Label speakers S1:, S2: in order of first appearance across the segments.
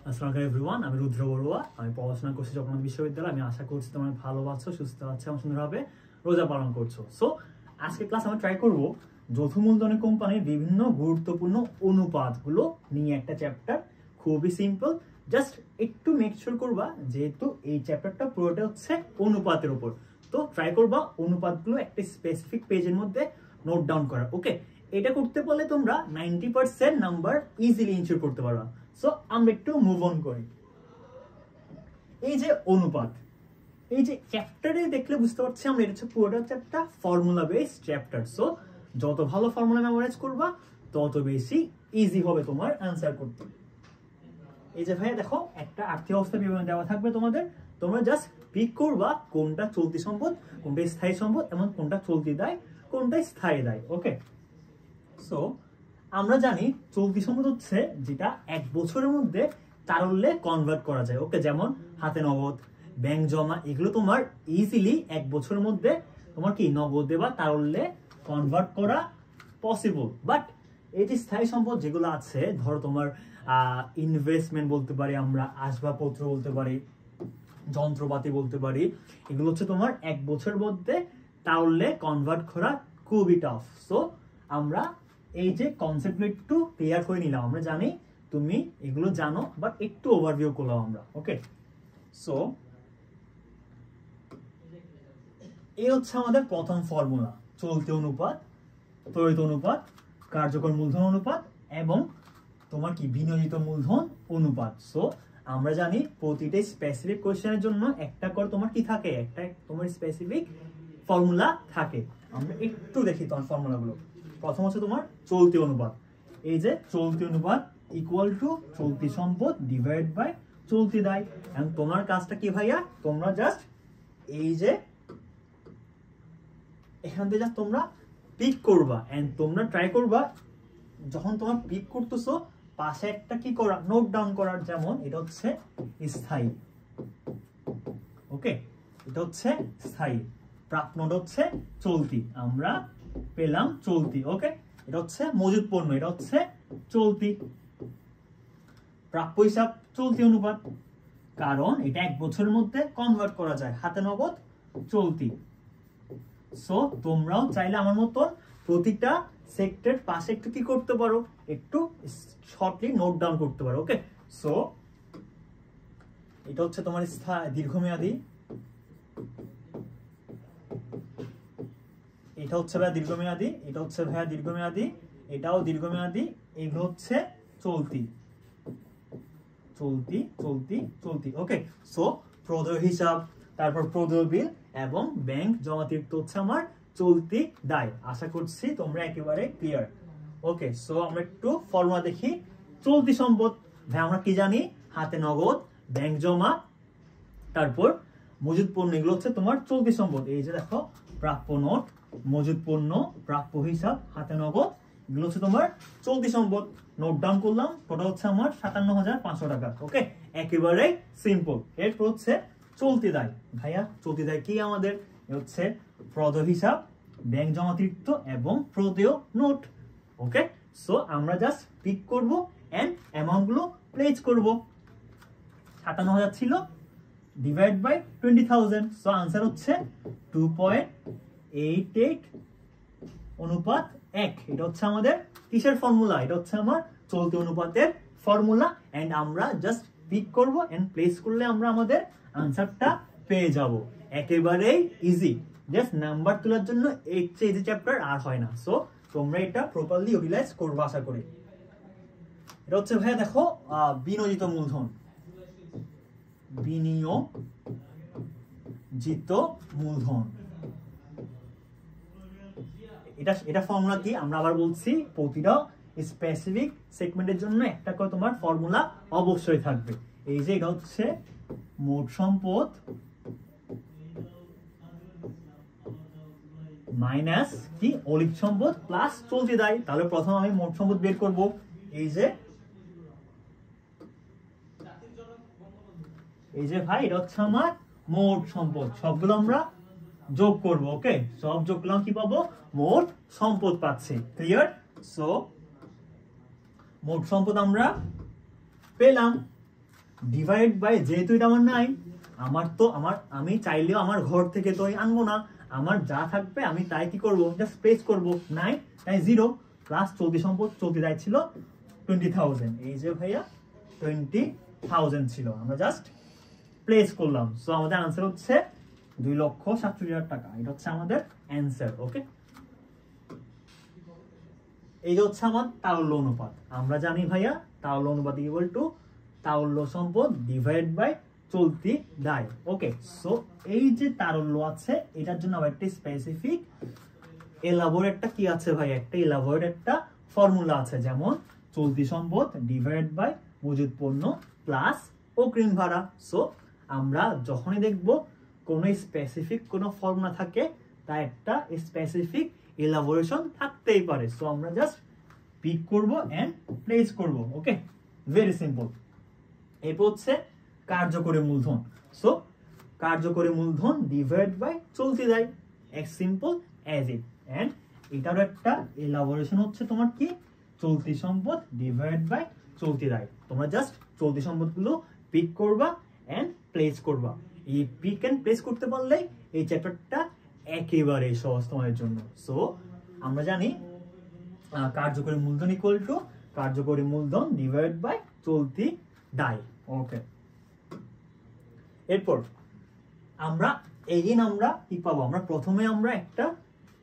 S1: আসসালামু আলাইকুম এভরিওয়ান, আমি রুদ্র বড়ুয়া। আমি পড়াশোনা করছি জগন্নাথ বিশ্ববিদ্যালয়ে। আমি আশা করছি তোমরা ভালো আছো, সুস্থ আছো এবং সুন্দরভাবে রোজা পালন করছো। সো আজকে ক্লাস আমরা ট্রাই করব যৌথ মূলধনী কোম্পানির বিভিন্ন গুরুত্বপূর্ণ অনুপাতগুলো নিয়ে একটা চ্যাপ্টার। খুবই সিম্পল, জাস্ট একটু মেক শিওর করবা যেহেতু এই চ্যাপ্টারটা পুরোটা হচ্ছে অনুপাতের উপর, তো ট্রাই করবা অনুপাতগুলো একটা স্পেসিফিক পেজের মধ্যে নোট ডাউন করা। ওকে, এটা করতে পারলে তোমরা 90% নাম্বার ইজিলি ইনশিওর করতে পারবা। সো আমরা একটু মুভ অন করি। এই যে অনুপাত, এই যে চ্যাপ্টারে দেখলে বুঝতে পারছি আমরা এটা হচ্ছে পুরোটা একটা ফর্মুলা বেসড চ্যাপ্টার। সো যত ভালো ফর্মুলা মেমোরাইজ করবা তত বেশি ইজি হবে তোমার অ্যান্সার করতে। এই যে ভাইয়া দেখো, একটা আর্থিক অবস্থা বিবরণ দেওয়া থাকবে তোমাদের, তোমরা জাস্ট পিক করবা কোনটা চলতি সম্পদ, কোনটা স্থায়ী সম্পদ এবং কোনটা চলতি দায়, কোনটা স্থায়ী দায়। ওকে, সো আমরা জানি চলতি সম্পদ হচ্ছে যেটা এক বছরের মধ্যে তারল্যে কনভার্ট করা যায়। ওকে, যেমন হাতে নগদ, ব্যাংক জমা, এগুলো তোমার ইজিলি এক বছরের মধ্যে তোমার কি নগদে বা তারল্যে কনভার্ট করা পসিবল। বাট এই যে স্থায়ী সম্পদ যেগুলো আছে, ধরো তোমার ইনভেস্টমেন্ট বলতে পারি আমরা, আসবাবপত্র বলতে পারি, যন্ত্রপাতি বলতে পারি, এগুলো হচ্ছে তোমার এক বছরের মধ্যে তারল্যে কনভার্ট করা খুবই টাফ। সো আমরা এই যে কনসেপ্টগুলো একটু ক্লিয়ার করে নিলাম। আমরা জানি তুমি এগুলো জানো, বাট একটু ওভারভিউ করলাম আমরা। ওকে, সো এই হচ্ছে আমাদের প্রথম ফর্মুলা, চলতি অনুপাত, ত্বরিত অনুপাত, কার্যকর মূলধন অনুপাত এবং তোমার কি বিনিয়োজিত মূলধন অনুপাত। সো আমরা জানি প্রতিটা স্পেসিফিক কোশ্চেনের জন্য একটা করে তোমার কি থাকে, একটা তোমার স্পেসিফিক ফর্মুলা থাকে। আমরা একটু দেখি তোমার ফর্মুলাগুলো। প্রথম হচ্ছে তোমার চলতি অনুপাত। এই যে চলতি অনুপাত ইকুয়াল টু চলতি সম্পদ ডিভাইড বাই চলতি দায়। এবং তোমার কাজটা কি ভাইয়া, তোমরা জাস্ট এই যে এখান থেকে জাস্ট তোমরা পিক করবা এন্ড তোমরা ট্রাই করবা যখন তোমরা পিক করতেছো পাশে একটা কি করা, নোট ডাউন করার। যেমন এটা হচ্ছে স্থায়ী, ওকে, এটা হচ্ছে স্থায়ী, প্রাপ্যটা হচ্ছে চলতি, আমরা পেলাম চলতি। ওকে, এটা হচ্ছে মজুদ পণ্য, এটা হচ্ছে চলতি। প্রাপ্য হিসাব চলতি অনুপাত, কারণ এটা এক বছরের মধ্যে কনভার্ট করা যায়, হাতে নগদ চলতি। সো তোমরাও চাইলে আমার মতো প্রতিটা সেক্টর পাশে একটু কি করতে পারো, একটু শর্টলি নোট ডাউন করতে পারো। ওকে, সো এটা হচ্ছে তোমার দীর্ঘমেয়াদী, এটা হচ্ছে ভাইয়া দীর্ঘমেয়াদী, এটা হচ্ছে ভাইয়া দীর্ঘমেয়াদী, এটাও দীর্ঘমেয়াদী, এগুলো হচ্ছে চলতি চলতি চলতি চলতি। ওকে, সো প্রদেয় হিসাব, তারপর প্রদেয় বিল এবং ব্যাংক জমাতিরিক্ত হচ্ছে আমার চলতি দায়। আশা করছি তোমরা একেবারে ক্লিয়ার। ওকে, সো আমরা একটু ফর্মুলা দেখি। চলতি সম্পদ ভাই আমরা কি জানি, হাতে নগদ, ব্যাংক জমা, তারপর মজুদ পণ্য, এগুলো হচ্ছে তোমার চলতি সম্পদ। এই যে দেখো, প্রাপ্য নোট, মজুদ পণ্য, প্রাপ্য হিসাব, হাতে নগদ, এগুলো হচ্ছে তোমার চলতি সম্পদ। নোট ডাউন করলাম, টোটাল হচ্ছে আমার 57,500 টাকা। ওকে, একেবারে সিম্পল। এরপর হচ্ছে চলতি দায়। ভাইয়া চলতি দায় কি আমাদের, হচ্ছে প্রদেয় হিসাব, ব্যাংক জমাতিরিক্ত এবং প্রদেয় নোট। ওকে, সো আমরা জাস্ট পিক করব এন্ড অ্যামাউন্ট গুলো প্লেস করব। 57,000 ছিল, ডিভাইড বাই 20,000। সো আনসার হচ্ছে 2.88 অনুপাত 1। এটা হচ্ছে আমাদের কিসের ফর্মুলা, এটা হচ্ছে আমার চলতি অনুপাতের ফর্মুলা। এন্ড আমরা জাস্ট পিক করব এন্ড প্লেস করলে আমরা আমাদের আনসারটা পেয়ে যাব। একেবারেই ইজি, জাস্ট নাম্বার তোলার জন্য এই যে চ্যাপ্টার আর হয় না। সো তোমরা এটা প্রপারলি ইউটিলাইজ করবে আশা করি। এটা হচ্ছে ভাইয়া দেখো বিনিয়োজিত মূলধন, বিনিয়োজিত মূলধন, এটা ফর্মুলা কি আমরা আবার বলছি, প্রতিটা স্পেসিফিক সেগমেন্টের জন্য একটা করে তোমার ফর্মুলা অবশ্যই থাকবে। এই যে এটা হচ্ছে মোট সম্পদ মাইনাস কি অলিক সম্পদ প্লাস চলতি দায়। তাহলে প্রথম আমি মোট সম্পদ বের করব। এই যে ভাই এটা হচ্ছে আমার মোট সম্পদ, সবগুলো আমরা যোগ করব। ওকে, সব যোগ করলাম, কি পাবো, মোট সম্পদ পাচ্ছি। ক্লিয়ার? সো মোট সম্পদ আমরা পেলাম। ডিভাইড বাই, যেহেতু এটা আমার নাই, আমি চাইলেও আমার ঘর থেকে তো আনবো না, আমার যা থাকবে আমি তাই কি করবো, জাস্ট প্লেস করবো, নাই তাই 0 প্লাস চলতি সম্পদ, চলতি দায় ছিল 20,000, এই যে ভাইয়া 20,000 ছিল, আমরা জাস্ট প্লেস করলাম। সো আমাদের আনসার হচ্ছে 2,67,000 টাকা, এটা হচ্ছে আমাদের অ্যান্সার। ওকে, এই যে হচ্ছে আমার তারল্য অনুপাত। আমরা জানি ভাইয়া তারল্য অনুপাত ইকুয়াল টু তারল্য সম্পদ ডিভাইড বাই চলতি দায়। ওকে, সো এই যে তারল্য আছে এটার জন্য আবার একটা স্পেসিফিক এলাবোরেটটা কি আছে ভাই, একটা এলাবোরেট একটা ফর্মুলা আছে, যেমন চলতি সম্পদ ডিভাইড বাই মজুদ পণ্য প্লাস অগ্রিম ভাড়া। সো আমরা যখনই দেখব কোনো স্পেসিফিক কোনো ফর্মুলা থাকে তা একটা স্পেসিফিক এলাবোরেশন থাকতেই পারে। সো আমরা জাস্ট পিক করব এন্ড প্লেস করব। ওকে, ভেরি সিম্পল। এরপর হচ্ছে কার্যকরী মূলধন। সো কার্যকরী মূলধন ডিভাইড বাই চলতি দায়, as simple as it. And এটারও একটা এলাবোরেশন হচ্ছে তোমার কি, চলতি সম্পদ ডিভাইড বাই চলতি দায়। তোমরা জাস্ট চলতি সম্পদগুলো পিক করবা এন্ড প্লেস করবা। এই পিক এন্ড প্লেস করতে পারলে এই চ্যাপ্টারটা একেবারে সহজ তোমাদের জন্য। সো আমরা জানি কার্যকরী মূলধন ইকুয়াল টু কার্যকরী মূলধন ডিভাইড বাই চলতি দায়। ওকে, এরপর আমরা আমরা কি পাবো, আমরা প্রথমে আমরা একটা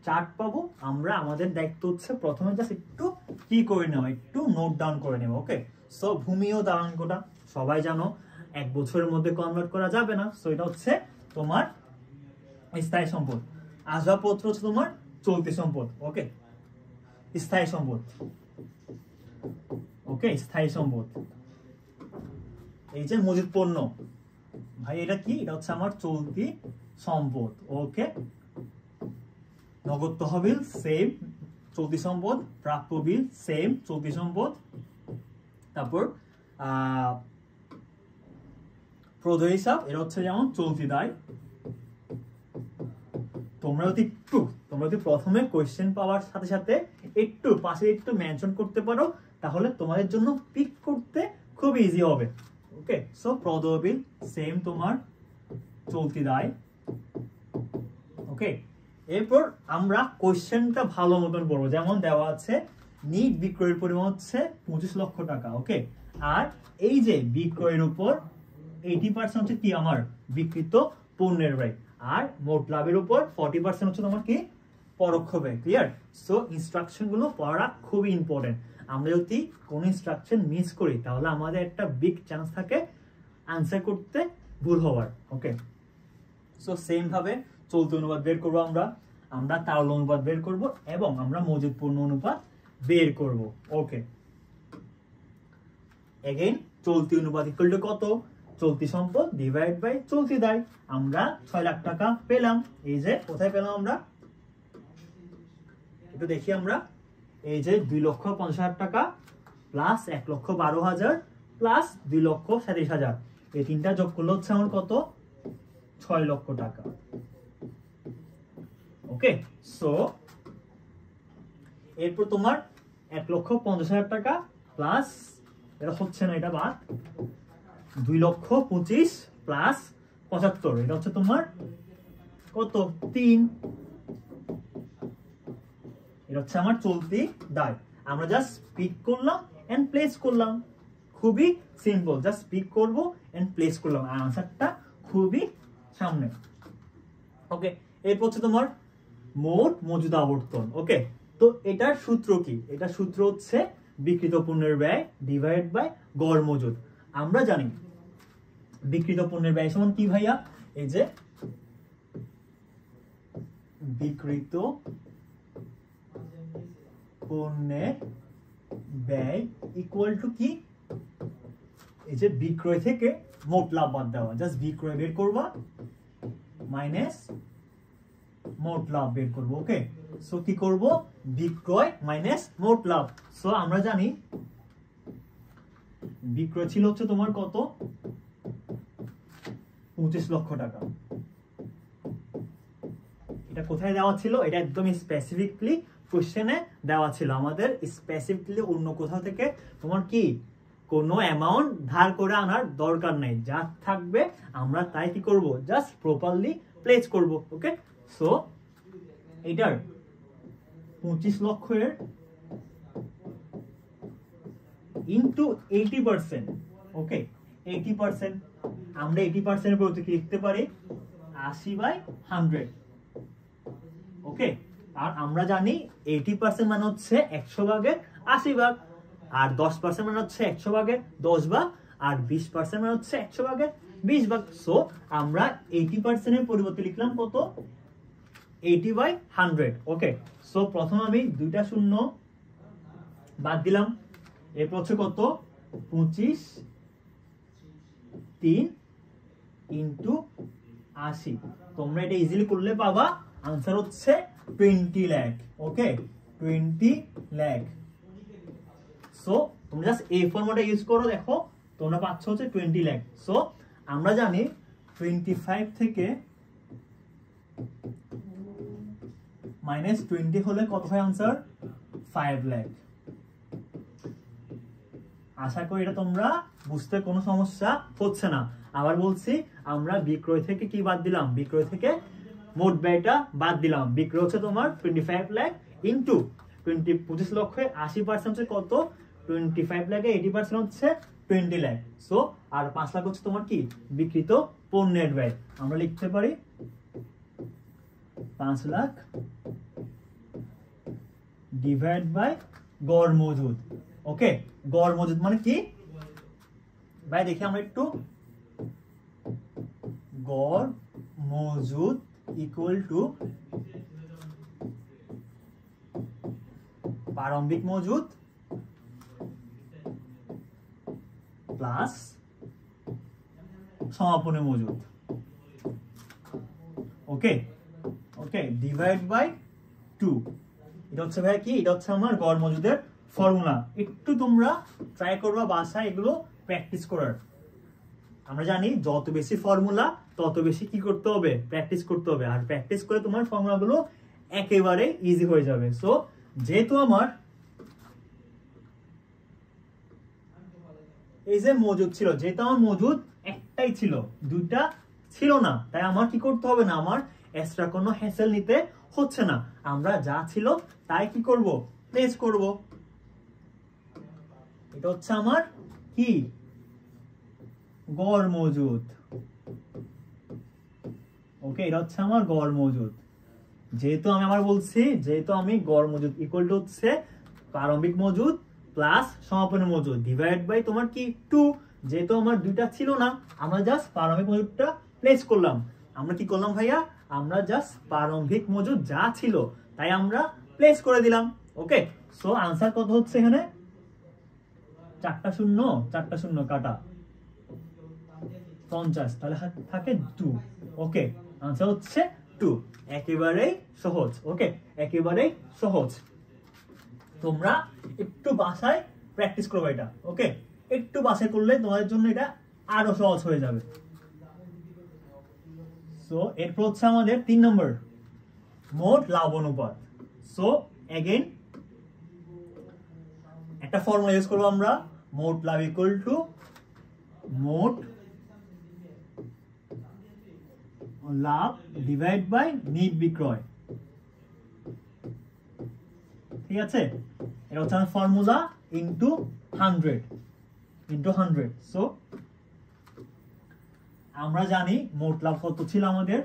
S1: চার্ট পাবো। আমরা আমাদের দায়িত্ব হচ্ছে প্রথমে জাস্ট একটু কি করে নেওয়া, একটু নোট ডাউন করে নেবো। ওকে, সো ভূমি ও দালানকোটা সবাই জানো 1 বছরের মধ্যে কনভার্ট করা যাবে না। সো এটা হচ্ছে তোমার স্থায়ী সম্পদ। আসবাবপত্র হচ্ছে তোমার চলতি সম্পদ। ওকে, স্থায়ী সম্পদ। ওকে, স্থায়ী সম্পদ। এই যে মজুদ পণ্য ভাই, এটা কি, এটা হচ্ছে আমার চলতি সম্পদ। ওকে, নগদ তহবিল সেম চলতি সম্পদ, প্রাপ্য বিল সেম চলতি সম্পদ। তারপর প্রদেয় হিসাব, এটা হচ্ছে যেমন চলতি দায়। তোমরা যদি প্রথমে কোয়েশ্চেন পাওয়ার সাথে সাথে একটু পাশে একটু মেনশন করতে পারো, তাহলে তোমাদের জন্য পিক করতে খুব ইজি হবে। ওকে, সো প্রদেয় বিল সেম তোমার চলতি দায়। ওকে, এরপর আমরা কোয়েশ্চেনটা ভালো মতন পড়বো। যেমন দেওয়া আছে নিট বিক্রয়ের পরিমাণ হচ্ছে 25 লক্ষ টাকা। ওকে, আর এই যে বিক্রয়ের উপর 80% হচ্ছে কি আমার বিক্রিত পণ্যের ব্যয়, আর মোট লাভের উপর 40% হচ্ছে তোমার কি পরোক্ষ ব্যয়। ক্লিয়ার? সো ইনস্ট্রাকশন গুলো পড়া খুবই ইম্পর্টেন্ট। আমরা যদি কোন ইনস্ট্রাকশন মিস করি তাহলে আমাদের একটা বিগ চান্স থাকে আনসার করতে ভুল হওয়ার। ওকে, সো সেম ভাবে চলতি অনুপাত বের করবো, আমরা তারল্য অনুপাত বের করব এবং আমরা মজুদ পণ্য অনুপাত বের করব। ওকে, এগেইন চলতি অনুপাত ইকুয়াল টু কত, চলতি সম্পদ ডিভাইড বাই চলতি দায়। আমরা 6 লাখ টাকা পেলাম। এই যে কোথায় পেলাম আমরা একটু দেখি, আমরা এই যে 2,50,000 টাকা প্লাস 1,12,000 প্লাস 2,37,000, এই তিনটা যোগ করলে হচ্ছে আমার কত, 6 লক্ষ টাকা। ওকে, সো এরপর তোমার 1,50,000 টাকা প্লাস, এটা হচ্ছে না, এটা বাদ, 2,25,000 প্লাস 75, এটা হচ্ছে তোমার কত, 3। এটা হচ্ছে আমার চলতি দায়। আমরা জাস্ট পিক করলাম এন্ড প্লেস করলাম, খুবই সিম্পল। জাস্ট পিক করব এন্ড প্লেস করলাম, আনসারটা খুবই সামনে। ওকে, এরপর হচ্ছে তোমার মোট মজুদ আবর্তন। ওকে, তো এটার সূত্র কি, এটার সূত্র হচ্ছে বিক্রিত পণ্যের ব্যয় ডিভাইড বাই গড় মজুদ। আমরা জানি বিক্রিত পণ্যের ব্যয় সমান কি ভাইয়া, এই যে বিক্রিত পণ্যের ব্যয় ইকুয়াল টু কি, এই যে বিক্রয় থেকে মোট লাভ বাদ দেওয়া, জাস্ট বিক্রয় বের করবা মাইনাস মোট লাভ বের করবো। ওকে, সো কি করব, বিক্রয় মাইনাস মোট লাভ। সো আমরা জানি বিক্রয় ছিল হচ্ছে তোমার কত, 25 লক্ষ টাকা। এটা কোথায় দেওয়া ছিল, এটা একদম স্পেসিফিকলি কোশ্চেনে দেওয়া ছিল। আমাদের স্পেসিফিকলি অন্য কোথাও থেকে তোমার কি কোনো অ্যামাউন্ট ধার করে আনার দরকার নেই, যা থাকবে আমরা তাই কি করব, জাস্ট প্রপারলি প্লেস করব। ওকে, সো এটার 25 লক্ষের ইনটু 80%। ওকে, 80%, আমরা 80% এর প্রতি লিখতে পারি 80/100। ওকে, আর আমরা জানি 80% মানে হচ্ছে 100 ভাগের 80 ভাগ, আর 10% মানে হচ্ছে 100 ভাগের 10 ভাগ, আর 20% মানে হচ্ছে 100 ভাগের 20 ভাগ। সো আমরা 80% এর পরিবর্তে লিখলাম কত, 80/100। ওকে, সো প্রথম আমি দুইটা শূন্য বাদ দিলাম, এরপর হচ্ছে কত, 25 3 ইন্টু 80। তোমরা এটা ইজিলি করলে পাবা, আনসার হচ্ছে 20 লাখ। ওকে, 20 লাখ। সো তোমরা জাস্ট এই ফর্মুলাটা ইউজ করো, দেখো তোমরা পাচ্ছ হচ্ছে 20 লাখ। সো আমরা জানি 25 থেকে -20 হলে কত হয় আনসার, 5 লাখ। আশা করি এটা তোমরা বুঝতে কোনো সমস্যা হচ্ছে না। আবার বলছি, আমরা বিক্রয় থেকে কি বাদ দিলাম, বিক্রয় থেকে মোট ব্যয়টা বাদ দিলাম। বিক্রয় হচ্ছে তোমার 25 লাখ ইন্টু 25 লক্ষে 80% হচ্ছে কত, 25 লাখে 80% হচ্ছে 20 লাখ। সো আর 5 লাখ হচ্ছে তোমার কি, বিক্রিত পণ্যের ব্যয়। আমরা লিখতে পারি 5 লাখ ডিভাইড বাই গড় মজুদ। ওকে, গড় মজুদ মানে কি ভাই, দেখি আমরা একটু, গড় মজুদ ইকুয়াল টু প্রারম্ভিক মজুদ প্লাস সমাপনী মজুদ। ওকে, ওকে, ডিভাইড বাই 2। এটা হচ্ছে ভাই কি, এটা হচ্ছে আমার গড় মজুদের ফর্মুলা। একটু তোমরা ট্রাই করবা বাসায় এগুলো প্র্যাকটিস করার। আমরা জানি যত বেশি ফর্মুলা তত বেশি কি করতে হবে, প্র্যাকটিস করতে হবে। আর প্র্যাকটিস করে তোমার ফর্মুলাগুলো একেবারে ইজি হয়ে যাবে। সো যেহেতু আমার এই যে মজুদ ছিল, যেহেতু আমার মজুদ একটাই ছিল, দুইটা ছিল না, তাই আমার কি করতে হবে না, আমার এক্সট্রা কোনো হ্যাসেল নিতে হচ্ছে না। আমরা যা ছিল তাই কি করব, প্লেস করব। এটা হচ্ছে আমার কি, গড় মজুদ। ওকে, এটা হচ্ছে আমার গড় মজুদ। যেহেতু আমি আবার বলছি, যেহেতু আমি গড় মজুদ ইকুয়াল টু হচ্ছে প্রারম্ভিক মজুদ প্লাস সমাপনী মজুদ ডিভাইড বাই তোমার কি 2। যেহেতু আমার দুইটা ছিল না, আমরা জাস্ট প্রারম্ভিক মজুদটা প্লেস করলাম। আমরা কি করলাম ভাইয়া, আমরা জাস্ট প্রারম্ভিক মজুদ যা ছিল তাই আমরা প্লেস করে দিলাম। ওকে, সো আনসার কত হচ্ছে এখানে, 4টা শূন্য 4টা শূন্য কাটা 50, তাহলে থাকে 2। ওকে, আনসার হচ্ছে 2। একেবারেই সহজ। ওকে, একেবারেই সহজ। তোমরা একটু বাসায় প্র্যাকটিস করবে এটা। ওকে, একটু বাসায় করলে তোমাদের জন্য এটা আরো সহজ হয়ে যাবে। সো এরপর হচ্ছে আমাদের 3 নম্বর, মোট লাভ অনুপাত। সো এগেইন একটা ফর্মুলা ইউজ করবো আমরা, মোট লাভ ইকুয়াল টু মোট লাভ ডিভাইড বাই নিট বিক্রয়। ঠিক আছে, এটা হচ্ছে আমার ফর্মুলা, ইনটু 100। সো আমরা জানি মোট লাভ কত ছিল আমাদের,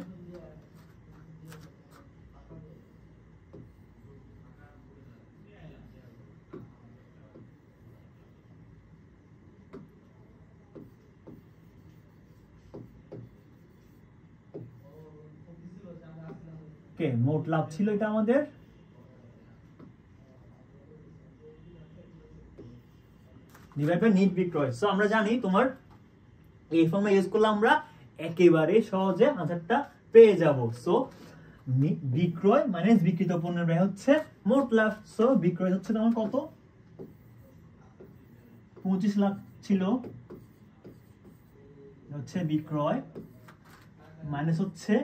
S1: মোট লাভ ছিল এটা আমাদের ডিভাইড বাই নিট বিক্রয়। সো আমরা জানি তোমার এই ফর্মুলা ইউজ করলে আমরা একেবারে সহজে আনসারটা পেয়ে যাব। সো বিক্রয় মাইনাস বিক্রিত পণ্যের ব্যয় হচ্ছে মোট লাভ। সো বিক্রয় হচ্ছে তোমার কত, 25 লাখ ছিল, হচ্ছে বিক্রয় মাইনাস হচ্ছে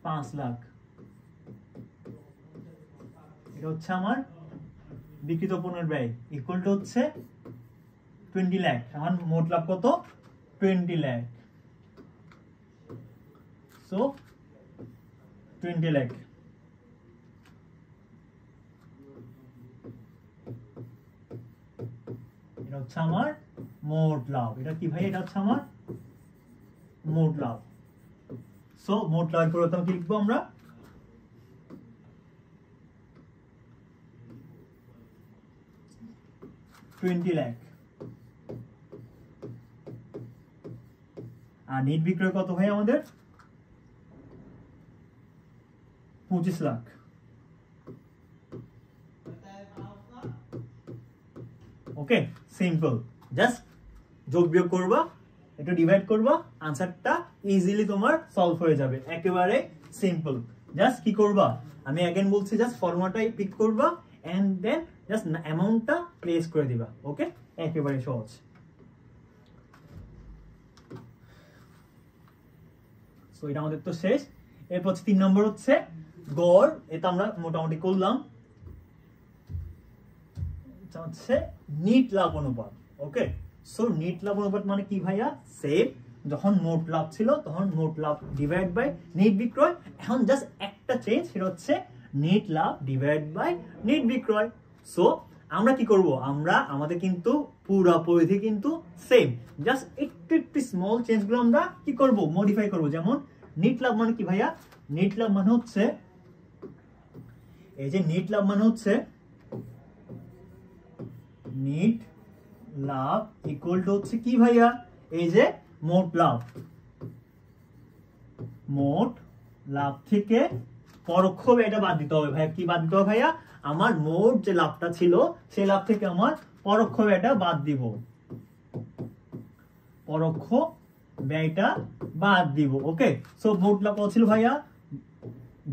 S1: 5 লাখ, এটা হচ্ছে আমার বিক্রিত পণ্যের ব্যয়, ইকুয়াল টু হচ্ছে 20 লাখ, এখন মোট লাভ কত 20 লাখ। সো 20 লাখ, এটা হচ্ছে আমার মোট লাভ। এটা কি ভাই, এটা হচ্ছে আমার মোট লাভ। সো মোট লাভের পরিবর্তে কি লিখবো আমরা, $20 লাখ। আর নেট বিক্রয় কত ভাই আমাদের 25 লাখ। ওকে, সিম্পল, জাস্ট যোগ বিয়োগ করবা, একটু ডিভাইড করবা, আনসারটা ইজিলি তোমার সলভ হয়ে যাবে, একেবারে সিম্পল। জাস্ট কি করবা, আমি अगेन বলছি, জাস্ট ফর্মুলাটাই পিক করবা এন্ড দেন জাস্ট অ্যামাউন্টটা প্লেস করে দিবা। ওকে, একেবারে সহজ। সো এটা আমাদের তো শেষ। এরপর 3 নম্বর হচ্ছে গড়, এটা আমরা মোটামুটি করলাম। এটা হচ্ছে নিট লাভ অনুপাত। ওকে, সো নিট লাভ অনুপাত মানে কি ভাইয়া, সেম যখন মোট লাভ ছিল তখন মোট লাভ ডিভাইড বাই নেট বিক্রয়। এখন জাস্ট একটা চেঞ্জ, সেটা হচ্ছে নেট লাভ ডিভাইড বাই নেট বিক্রয়। সো আমরা কি করব, আমরা আমাদের কিন্তু পুরো পরিধি কিন্তু সেম, জাস্ট একটু স্মল চেঞ্জগুলো আমরা কি করব, মডিফাই করব। যেমন নেট লাভ মানে কি ভাইয়া, নেট লাভ মানে হচ্ছে, এই যে নেট লাভ মানে হচ্ছে নেট লাভ ইকুয়াল টু হচ্ছে কি ভাইয়া, এই যে মোট লাভ, মোট লাভ থেকে পরোক্ষ ব্যয়টা বাদ দিতে হবে। ভাইয়া কি বাদ দিতে হবে ভাইয়া, আমার মোট যে লাভটা ছিল সেই লাভ থেকে আমার পরোক্ষ ব্যয়টা বাদ দিব, পরোক্ষ ব্যয়টা বাদ দিব। ওকে, সো মোট লাভ কত ছিল ভাইয়া,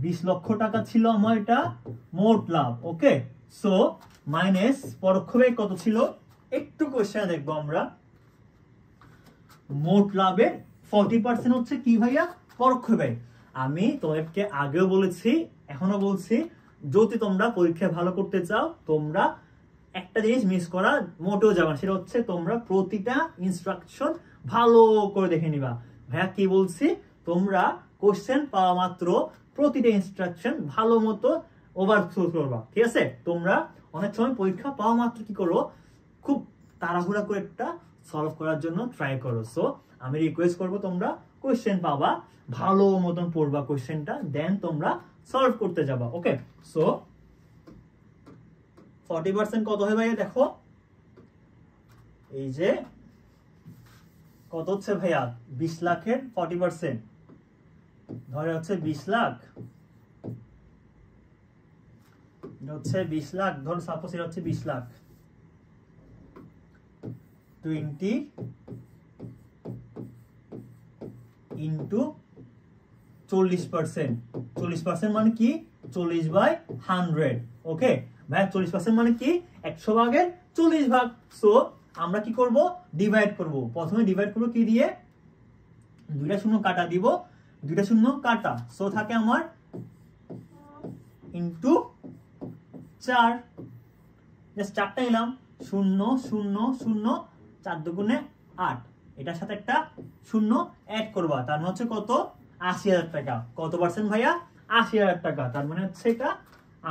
S1: 20 লক্ষ টাকা ছিল আমার এটা মোট লাভ। ওকে, সো মাইনাস পরোক্ষ ব্যয় কত ছিল, একটু কোশ্চেন দেখবো আমরা। মোট লাভের 40% হচ্ছে কি ভাইয়া, পরোক্ষ ব্যয়। আমি তোমাদেরকে আগেও বলেছি, এখনো বলছি, যদি তোমরা পরীক্ষায় ভালো করতে চাও, তোমরা একটা জিনিস মিস করা মোটেও যাবে না, সেটা হচ্ছে তোমরা প্রতিটা ইনস্ট্রাকশন ভালো করে দেখে নিবা। ভাইয়া কি বলছি, তোমরা কোশ্চেন পাওয়া মাত্র প্রতিটা ইনস্ট্রাকশন ভালো মতো ওভারথ্রো করবা, ঠিক আছে? তোমরা অনেক সময় পরীক্ষা পাওয়া মাত্র কি করো, খুব তাড়াহুড়া করে একটা সলভ করার জন্য ট্রাই করো। সো আমি রিকোয়েস্ট করবো, তোমরা কোশ্চেন পাবা, ভালো মতন পড়বা কোশ্চেনটা, দেন তোমরা সলভ করতে যাবা। ওকে, সো 40% কত হয় ভাইয়া, দেখো এই যে কত হচ্ছে ভাইয়া, 20 লাখের 40% ধরে হচ্ছে 20 লাখ, এটা হচ্ছে 20 লাখ, ধর সাপোজ এটা হচ্ছে 20 লাখ, 20 ইন্টু 40%, 40% মানে কি 40/100। ওকে ভাই, 40% মানে কি 100 ভাগের 40 ভাগ। সো আমরা কি করব, ডিভাইড করব। প্রথমে ডিভাইড করব কি দিয়ে, দুইটা শূন্য কাটা দিব, দুইটা শূন্য কাটা, সো থাকে আমার ইন্টু 4, জাস্ট 4টা নিলাম, 0 0 0, 4 দুগুণে 8, এটার সাথে একটা শূন্য অ্যাড করবা, তার মানে হচ্ছে কত, 80,000 টাকা। কত পার্সেন্ট ভাইয়া, 80,000 টাকা, তার মানে হচ্ছে এটা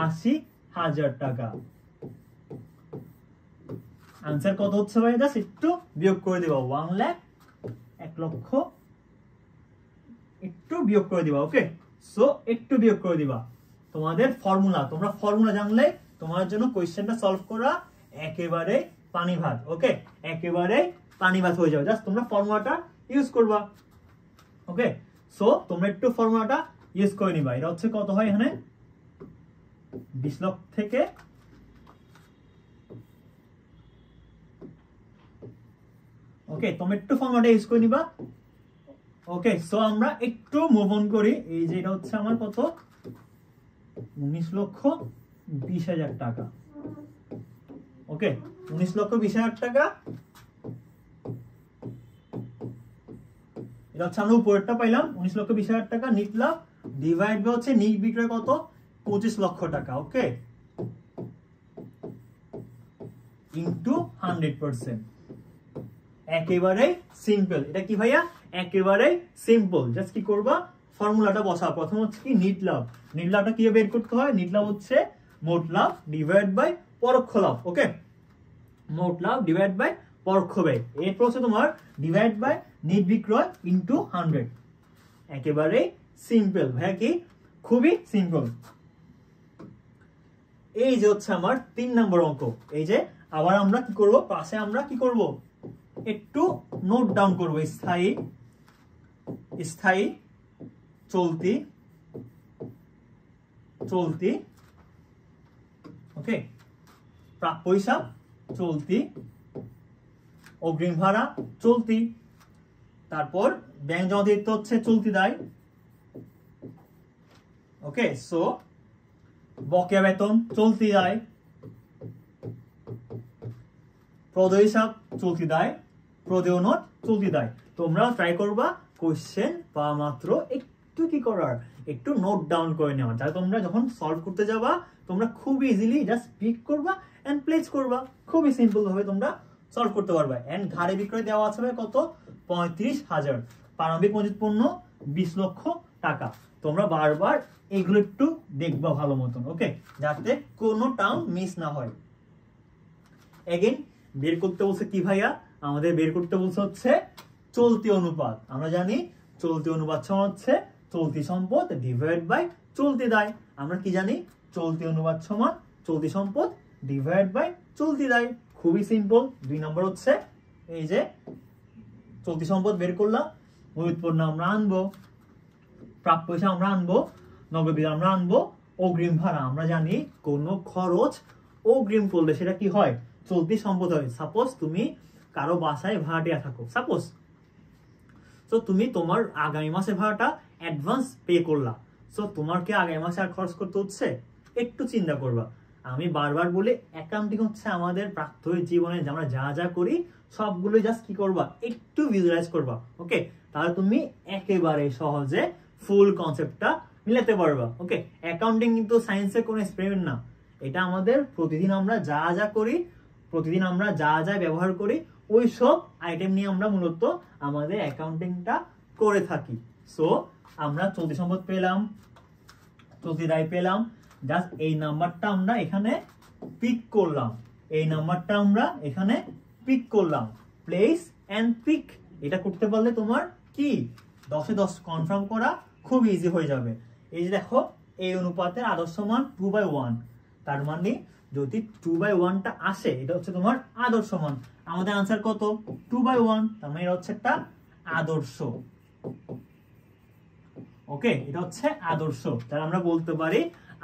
S1: 80,000 টাকা। আনসার কত হচ্ছে ভাই, জাস্ট একটু বিয়োগ করে দিবা, 1 লাখ, 1 লক্ষ, একটু বিয়োগ করে দিবা। ওকে, সো একটু বিয়োগ করে দিবা। তোমাদের ফর্মুলা, তোমরা ফর্মুলা জানলে তোমার জন্য কোয়েশ্চেনটা সলভ করা একেবারে পানি ভাত। ওকে, একেবারে পানি ভাত হয়ে যাবে, জাস্ট তোমরা ফর্মুলাটা ইউজ করবা। ওকে, সো তোমরা একটু ফর্মুলাটা ইউজ করে নিবা। এটা হচ্ছে কত হয় এখানে, 20 লক্ষ থেকে ওকে, তোমরা একটু ফর্মুলাটা ইউজ করে নিবা। ওকে, সো আমরা একটু মুভ অন করি। এই যে এটা হচ্ছে আমার কত, 19,20,000 টাকা। ওকে, 19,20,000 টাকা, এটা হচ্ছে আমরা উপরেরটা পাইলাম, 19,20,000 টাকা নিট লাভ, ডিভাইড বাই হচ্ছে নিট বিক্রয় কত, 25 লক্ষ টাকা। ওকে, ইন্টু 100%। একেবারে সিম্পল। এটা কি ভাইয়া? একেবারে সিম্পল। জাস্ট কি করবা, ফর্মুলাটা বসাও। প্রথম হচ্ছে কি নিট লাভ। নিট লাভটা কিভাবে বের করতে হয়? নিট লাভ হচ্ছে মোট লাভ ডিভাইড বাই পরোক্ষ লাভ। ওকে, মোট লাভ ডিভাইড বাই পরোক্ষ ব্যয়। এরপর হচ্ছে তোমার ডিভাইড বাই নিট বিক্রয় ইনটু 100। একেবারে সিম্পল ভাইয়া, কি খুবই সিম্পল। এই যে হচ্ছে আমার 3 নম্বর অঙ্ক। এই যে আবার আমরা কি করব, পাশে আমরা কি করব, একটু নোট ডাউন করব। স্থায়ী, স্থায়ী, চলতি, চলতি, ওকে, প্রাপ্য হিসাব চলতি, অগ্রিম ভাড়া চলতি, তারপর ব্যাংক জমা দিতে হচ্ছে চলতি দায়। ওকে, সো বকেয়া বেতন চলতি দায়, প্রদেয় হিসাব চলতি দায়, প্রদেয় নোট চলতি দায়। তোমরা ট্রাই করবা কোশ্চেন বা মাত্র একটু কি করার, একটু নোট ডাউন করে নেওয়া, যাতে তোমরা যখন সলভ করতে যাবা তোমরা খুব ইজিলি জাস্ট পিক করবা এন্ড প্লেস করবা। খুবই সিম্পল ভাবে তোমরা সলভ করতে পারবা। এন্ড ধারে বিক্রয় দেওয়া আছে কত? 35,000। প্রারম্ভিক মজুত পণ্য 20 লক্ষ টাকা। তোমরা বারবার এগুলো একটু দেখবা ভালো মতন, ওকে, যাতে কোনো টার্ম মিস না হয়। এগেইন বের করতে বলছে কি ভাইয়া? আমাদের বের করতে বলছে হচ্ছে চলতি অনুপাত। আমরা জানি চলতি অনুপাত সমান হচ্ছে চলতি সম্পদ ডিভাইড বাই চলতি দায়। আমরা কি জানি? চলতি অনুপাত সমান চলতি সম্পদ ডিভাইড বাই চলতি দায়। খুবই সিম্পল। 2 নম্বর হচ্ছে এই যে চলতি সম্পদ বের করলাম, মজুত পণ্য আমরা আনবো, প্রাপ্য হিসাব আমরা আনবো, নগদ বিল আমরা আনবো, অগ্রিম ভাড়া। আমরা জানি কোনো খরচ অগ্রিম করলে সেটা কি হয়? চলতি সম্পদ হয়। সাপোজ তুমি কারো বাসায় ভাড়াটিয়া থাকো, সাপোজ, তো তুমি তোমার আগামী মাসে ভাড়াটা অ্যাডভান্স পে করলা। সো তোমার কি আগামী মাসে আর খরচ করতে হচ্ছে? একটু চিন্তা করবা। আমি বারবার বলি অ্যাকাউন্টিং হচ্ছে আমাদের প্রাত্যহিক জীবনে আমরা যা যা করি সবগুলো জাস্ট কি করবা, একটু ভিজুয়ালাইজ করবা। ওকে, তাহলে তুমি একেবারে সহজে ফুল কনসেপ্টটা মিলাতে পারবা। ওকে, অ্যাকাউন্টিং কিন্তু সায়েন্সের কোনো এক্সপেরিমেন্ট না। এটা আমাদের প্রতিদিন আমরা যা যা করি, প্রতিদিন আমরা যা যা ব্যবহার করি, ওই সব আইটেম নিয়ে আমরা মূলত আমাদের অ্যাকাউন্টিংটা করে থাকি। সো আমরা চলতি সম্পদ পেলাম, চলতি দায় পেলাম, জাস্ট এই নাম্বারটা আমরা এখানে পিক করলাম, এই নাম্বারটা আমরা এখানে পিক করলাম। প্লেস এন্ড পিক, এটা করতে পারলে তোমার কি 10-এ 10 কনফার্ম করা খুব ইজি হয়ে যাবে। এই যে দেখো, এই অনুপাতের আদর্শ মান 2/1। তার মানে যদি 2/1টা আসে, এটা হচ্ছে তোমার আদর্শ মান। আমাদের আনসার কত? 2/1। তার মানে এটা হচ্ছে একটা আদর্শ। ওকে, এটা হচ্ছে আদর্শ। তাহলে আমরা বলতে পারি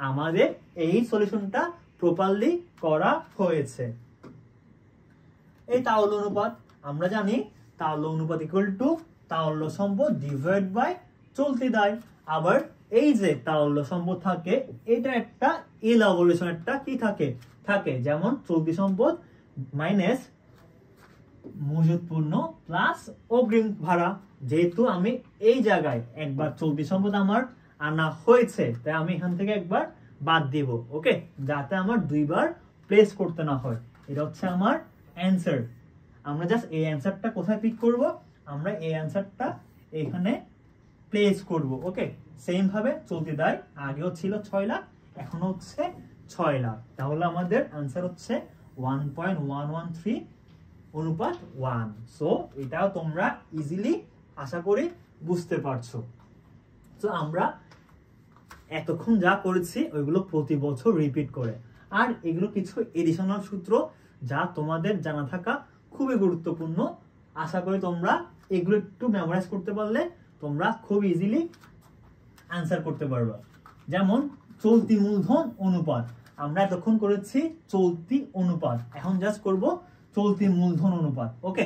S1: আমাদের এই সলিউশনটা প্রপারলি করা হয়েছে। এই তারল্য অনুপাত, আমরা জানি তারল্য অনুপাত ইকুয়াল টু তারল্য সম্পদ ডিভাইড বাই চলতি দায়। আবার এই যে তারল্য সম্পদ থাকে, এটা একটা ইলাবোরেশন একটা কি থাকে, যেমন চলতি সম্পদ মাইনাস মজুত পণ্য প্লাস অগ্রিম ভাড়া। যেহেতু আমি এই জায়গায় একবার চলতি সম্পদ আমার আনা হয়েছে, তাই আমি এখান থেকে একবার বাদ দিব। ওকে, যাতে আমার 2বার প্লেস করতে না হয়। এটা হচ্ছে আমার অ্যান্সার। আমরা জাস্ট এই অ্যান্সারটা কোথায় পিক করব? আমরা এই অ্যান্সারটা এখানে প্লেস করব। ওকে, সেম ভাবে চলতি দায় আগেও ছিল 6 লাখ, এখন হচ্ছে 6 লাখ। তাহলে আমাদের অ্যান্সার হচ্ছে 1.113 অনুপাত 1। সো এটাও তোমরা ইজিলি আশা করি বুঝতে পারছো। তো আমরা এতক্ষণ যা করেছি ওইগুলো প্রতি বছর রিপিট করে, আর এগুলো কিছু এডিশনাল সূত্র যা তোমাদের জানা থাকা খুবই গুরুত্বপূর্ণ। আশা করি তোমরা এগুলো একটু মেমোরাইজ করতে পারলে তোমরা খুব ইজিলি আনসার করতে পারবে। যেমন চলতি মূলধন অনুপাত, আমরা এতক্ষণ করেছি চলতি অনুপাত, এখন জাস্ট করব চলতি মূলধন অনুপাত। ওকে,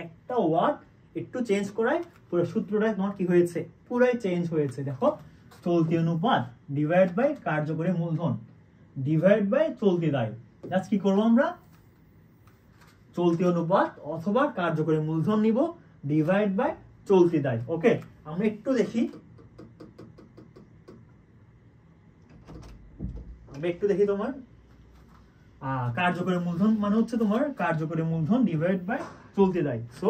S1: একটা ওয়ার্ড একটু চেঞ্জ করায় পুরো সূত্রটা তোমার কি হয়েছে, পুরাই চেঞ্জ হয়েছে। দেখো, চলতি অনুপাত ডিভাইড বাই কার্যকরী মূলধন ডিভাইড বাই চলতি দায়। জাস্ট কি করবো, আমরা চলতি অনুপাত অথবা কার্যকরী মূলধন নিব ডিভাইড বাই চলতি দায়। ওকে, আমরা একটু দেখি, তোমার কার্যকরী মূলধন মানে হচ্ছে তোমার কার্যকরী মূলধন ডিভাইড বাই চলতি দায়। সো